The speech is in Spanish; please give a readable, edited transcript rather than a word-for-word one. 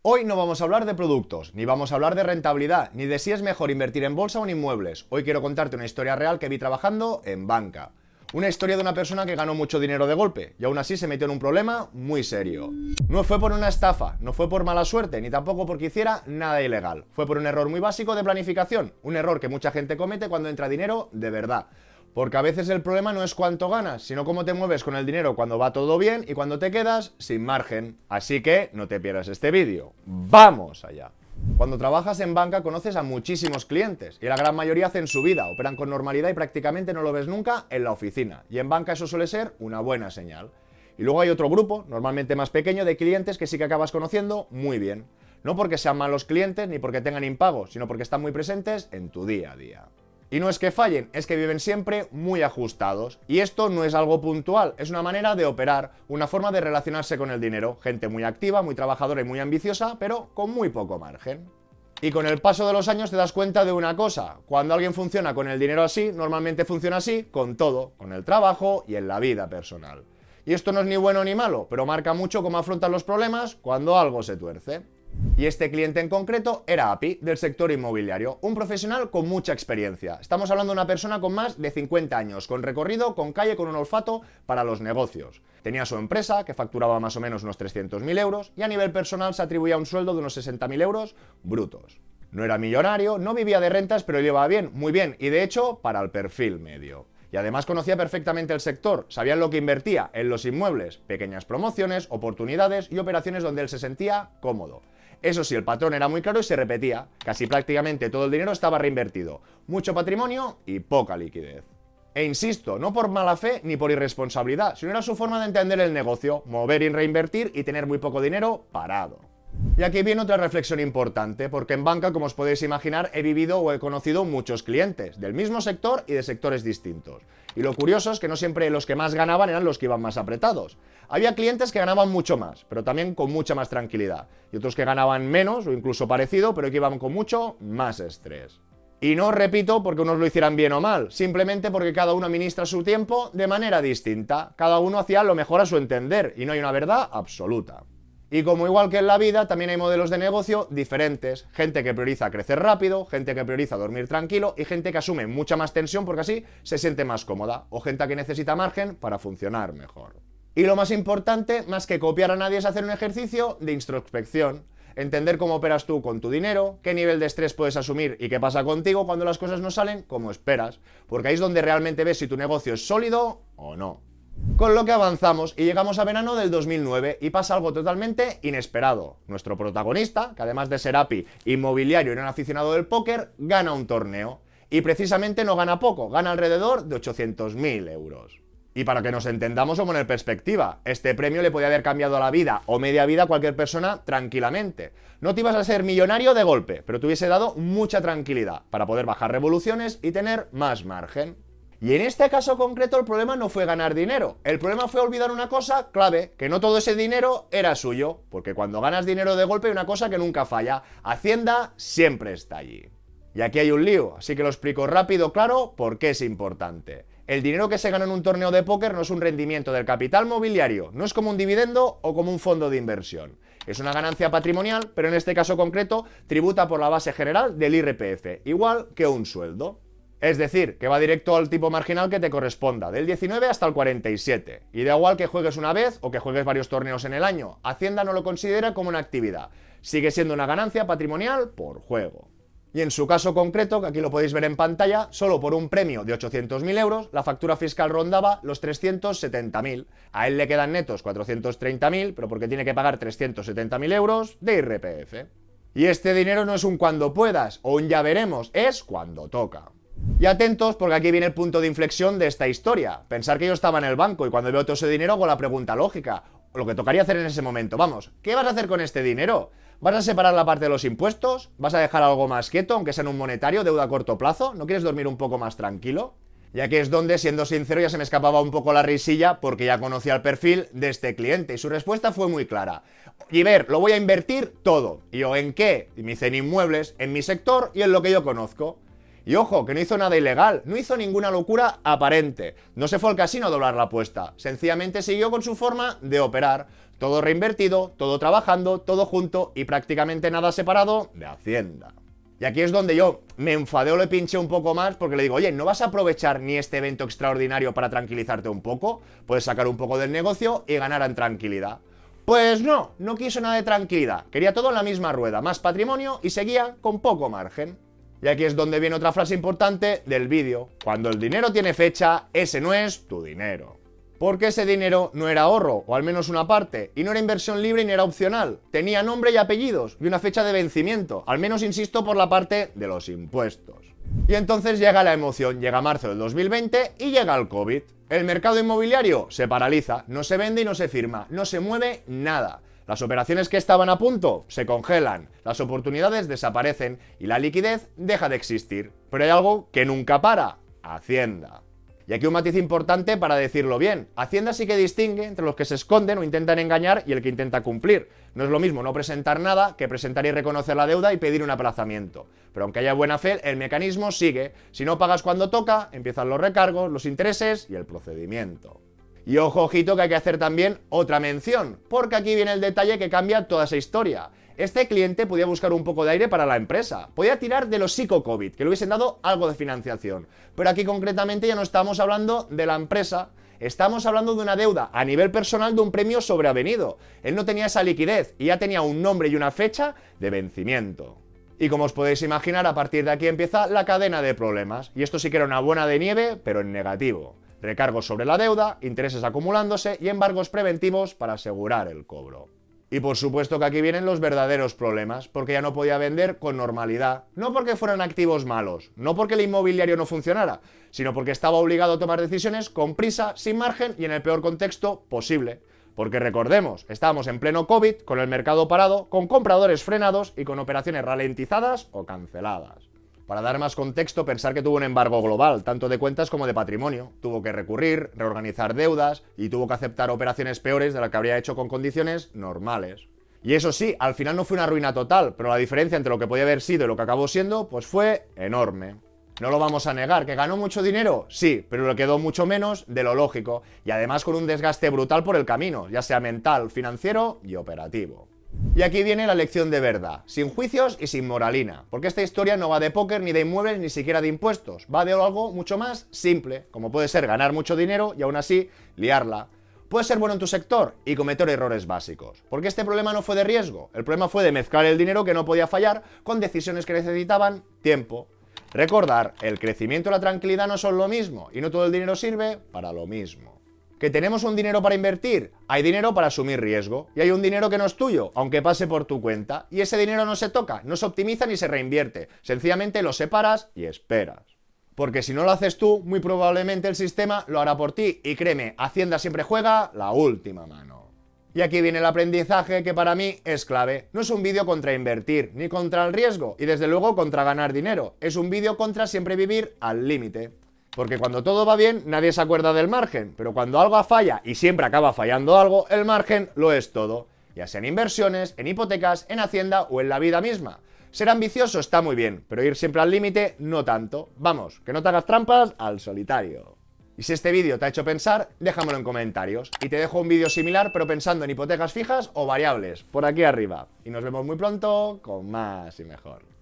Hoy no vamos a hablar de productos, ni vamos a hablar de rentabilidad, ni de si es mejor invertir en bolsa o en inmuebles. Hoy quiero contarte una historia real que vi trabajando en banca. Una historia de una persona que ganó mucho dinero de golpe y aún así se metió en un problema muy serio. No fue por una estafa, no fue por mala suerte, ni tampoco porque hiciera nada ilegal. Fue por un error muy básico de planificación, un error que mucha gente comete cuando entra dinero de verdad. Porque a veces el problema no es cuánto ganas, sino cómo te mueves con el dinero cuando va todo bien y cuando te quedas sin margen. Así que no te pierdas este vídeo. ¡Vamos allá! Cuando trabajas en banca conoces a muchísimos clientes y la gran mayoría hacen su vida, operan con normalidad y prácticamente no lo ves nunca en la oficina. Y en banca eso suele ser una buena señal. Y luego hay otro grupo, normalmente más pequeño, de clientes que sí que acabas conociendo muy bien. No porque sean malos clientes ni porque tengan impagos, sino porque están muy presentes en tu día a día. Y no es que fallen, es que viven siempre muy ajustados. Y esto no es algo puntual, es una manera de operar, una forma de relacionarse con el dinero. Gente muy activa, muy trabajadora y muy ambiciosa, pero con muy poco margen. Y con el paso de los años te das cuenta de una cosa. Cuando alguien funciona con el dinero así, normalmente funciona así con todo, con el trabajo y en la vida personal. Y esto no es ni bueno ni malo, pero marca mucho cómo afrontan los problemas cuando algo se tuerce. Y este cliente en concreto era Api, del sector inmobiliario, un profesional con mucha experiencia. Estamos hablando de una persona con más de 50 años, con recorrido, con calle, con un olfato para los negocios. Tenía su empresa, que facturaba más o menos unos 300.000 euros, y a nivel personal se atribuía un sueldo de unos 60.000 euros brutos. No era millonario, no vivía de rentas, pero llevaba bien, muy bien, y de hecho, para el perfil medio. Y además conocía perfectamente el sector, sabía en lo que invertía, en los inmuebles, pequeñas promociones, oportunidades y operaciones donde él se sentía cómodo. Eso sí, el patrón era muy claro y se repetía. Casi prácticamente todo el dinero estaba reinvertido. Mucho patrimonio y poca liquidez. E insisto, no por mala fe ni por irresponsabilidad, sino era su forma de entender el negocio, mover y reinvertir y tener muy poco dinero parado. Y aquí viene otra reflexión importante, porque en banca, como os podéis imaginar, he vivido o he conocido muchos clientes, del mismo sector y de sectores distintos. Y lo curioso es que no siempre los que más ganaban eran los que iban más apretados. Había clientes que ganaban mucho más, pero también con mucha más tranquilidad. Y otros que ganaban menos o incluso parecido, pero que iban con mucho más estrés. Y no repito porque unos lo hicieran bien o mal, simplemente porque cada uno administra su tiempo de manera distinta. Cada uno hacía lo mejor a su entender y no hay una verdad absoluta. Y como igual que en la vida, también hay modelos de negocio diferentes. Gente que prioriza crecer rápido, gente que prioriza dormir tranquilo y gente que asume mucha más tensión porque así se siente más cómoda. O gente que necesita margen para funcionar mejor. Y lo más importante, más que copiar a nadie, es hacer un ejercicio de introspección. Entender cómo operas tú con tu dinero, qué nivel de estrés puedes asumir y qué pasa contigo cuando las cosas no salen como esperas. Porque ahí es donde realmente ves si tu negocio es sólido o no. Con lo que avanzamos y llegamos a verano del 2009 y pasa algo totalmente inesperado. Nuestro protagonista, que además de ser API, inmobiliario y un aficionado del póker, gana un torneo. Y precisamente no gana poco, gana alrededor de 800.000 euros. Y para que nos entendamos o poner perspectiva, este premio le podía haber cambiado la vida o media vida a cualquier persona tranquilamente. No te ibas a ser millonario de golpe, pero te hubiese dado mucha tranquilidad para poder bajar revoluciones y tener más margen. Y en este caso concreto el problema no fue ganar dinero, el problema fue olvidar una cosa clave, que no todo ese dinero era suyo, porque cuando ganas dinero de golpe hay una cosa que nunca falla, Hacienda siempre está allí. Y aquí hay un lío, así que lo explico rápido, claro, por qué es importante. El dinero que se gana en un torneo de póker no es un rendimiento del capital mobiliario, no es como un dividendo o como un fondo de inversión. Es una ganancia patrimonial, pero en este caso concreto tributa por la base general del IRPF, igual que un sueldo. Es decir, que va directo al tipo marginal que te corresponda, del 19 hasta el 47. Y da igual que juegues una vez o que juegues varios torneos en el año, Hacienda no lo considera como una actividad. Sigue siendo una ganancia patrimonial por juego. Y en su caso concreto, que aquí lo podéis ver en pantalla, solo por un premio de 800.000 euros, la factura fiscal rondaba los 370.000. A él le quedan netos 430.000, pero porque tiene que pagar 370.000 euros de IRPF. Y este dinero no es un cuando puedas o un ya veremos, es cuando toca. Y atentos porque aquí viene el punto de inflexión de esta historia. Pensar que yo estaba en el banco y cuando veo todo ese dinero hago la pregunta lógica. Lo que tocaría hacer en ese momento. Vamos, ¿qué vas a hacer con este dinero? ¿Vas a separar la parte de los impuestos? ¿Vas a dejar algo más quieto, aunque sea en un monetario, deuda a corto plazo? ¿No quieres dormir un poco más tranquilo? Y aquí es donde, siendo sincero, ya se me escapaba un poco la risilla porque ya conocía el perfil de este cliente y su respuesta fue muy clara. Y ver, lo voy a invertir todo. Y yo, ¿en qué? Y me dice en inmuebles, en mi sector y en lo que yo conozco. Y ojo, que no hizo nada ilegal, no hizo ninguna locura aparente. No se fue al casino a doblar la apuesta, sencillamente siguió con su forma de operar. Todo reinvertido, todo trabajando, todo junto y prácticamente nada separado de Hacienda. Y aquí es donde yo me enfadé o le pinché un poco más porque le digo, oye, ¿no vas a aprovechar ni este evento extraordinario para tranquilizarte un poco? Puedes sacar un poco del negocio y ganar en tranquilidad. Pues no, no quiso nada de tranquilidad, quería todo en la misma rueda, más patrimonio y seguía con poco margen. Y aquí es donde viene otra frase importante del vídeo, cuando el dinero tiene fecha, ese no es tu dinero. Porque ese dinero no era ahorro, o al menos una parte, y no era inversión libre ni era opcional. Tenía nombre y apellidos, y una fecha de vencimiento, al menos insisto por la parte de los impuestos. Y entonces llega la emoción, llega marzo del 2020 y llega el COVID. El mercado inmobiliario se paraliza, no se vende y no se firma, no se mueve nada. Las operaciones que estaban a punto se congelan, las oportunidades desaparecen y la liquidez deja de existir. Pero hay algo que nunca para, Hacienda. Y aquí un matiz importante para decirlo bien. Hacienda sí que distingue entre los que se esconden o intentan engañar y el que intenta cumplir. No es lo mismo no presentar nada que presentar y reconocer la deuda y pedir un aplazamiento. Pero aunque haya buena fe, el mecanismo sigue. Si no pagas cuando toca, empiezan los recargos, los intereses y el procedimiento. Y ojo, ojito, que hay que hacer también otra mención, porque aquí viene el detalle que cambia toda esa historia. Este cliente podía buscar un poco de aire para la empresa, podía tirar de los psico-COVID, que le hubiesen dado algo de financiación. Pero aquí concretamente ya no estamos hablando de la empresa, estamos hablando de una deuda a nivel personal de un premio sobreavenido. Él no tenía esa liquidez y ya tenía un nombre y una fecha de vencimiento. Y como os podéis imaginar, a partir de aquí empieza la cadena de problemas. Y esto sí que era una bola de nieve, pero en negativo. Recargos sobre la deuda, intereses acumulándose y embargos preventivos para asegurar el cobro. Y por supuesto que aquí vienen los verdaderos problemas, porque ya no podía vender con normalidad, no porque fueran activos malos, no porque el inmobiliario no funcionara, sino porque estaba obligado a tomar decisiones con prisa, sin margen y en el peor contexto posible. Porque recordemos, estábamos en pleno COVID, con el mercado parado, con compradores frenados y con operaciones ralentizadas o canceladas. Para dar más contexto, pensar que tuvo un embargo global, tanto de cuentas como de patrimonio. Tuvo que recurrir, reorganizar deudas y tuvo que aceptar operaciones peores de las que habría hecho con condiciones normales. Y eso sí, al final no fue una ruina total, pero la diferencia entre lo que podía haber sido y lo que acabó siendo, pues fue enorme. No lo vamos a negar, ¿que ganó mucho dinero? Sí, pero le quedó mucho menos de lo lógico, y además con un desgaste brutal por el camino, ya sea mental, financiero y operativo. Y aquí viene la lección de verdad, sin juicios y sin moralina, porque esta historia no va de póker, ni de inmuebles, ni siquiera de impuestos, va de algo mucho más simple, como puede ser ganar mucho dinero y aún así liarla. Puedes ser bueno en tu sector y cometer errores básicos, porque este problema no fue de riesgo, el problema fue de mezclar el dinero que no podía fallar con decisiones que necesitaban tiempo. Recordar, el crecimiento y la tranquilidad no son lo mismo, y no todo el dinero sirve para lo mismo. ¿Que tenemos un dinero para invertir? Hay dinero para asumir riesgo, y hay un dinero que no es tuyo, aunque pase por tu cuenta, y ese dinero no se toca, no se optimiza ni se reinvierte, sencillamente lo separas y esperas. Porque si no lo haces tú, muy probablemente el sistema lo hará por ti, y créeme, Hacienda siempre juega la última mano. Y aquí viene el aprendizaje que para mí es clave. No es un vídeo contra invertir, ni contra el riesgo, y desde luego contra ganar dinero. Es un vídeo contra siempre vivir al límite. Porque cuando todo va bien, nadie se acuerda del margen, pero cuando algo falla, y siempre acaba fallando algo, el margen lo es todo. Ya sea en inversiones, en hipotecas, en Hacienda o en la vida misma. Ser ambicioso está muy bien, pero ir siempre al límite no tanto. Vamos, que no te hagas trampas al solitario. Y si este vídeo te ha hecho pensar, déjamelo en comentarios. Y te dejo un vídeo similar, pero pensando en hipotecas fijas o variables, por aquí arriba. Y nos vemos muy pronto con más y mejor.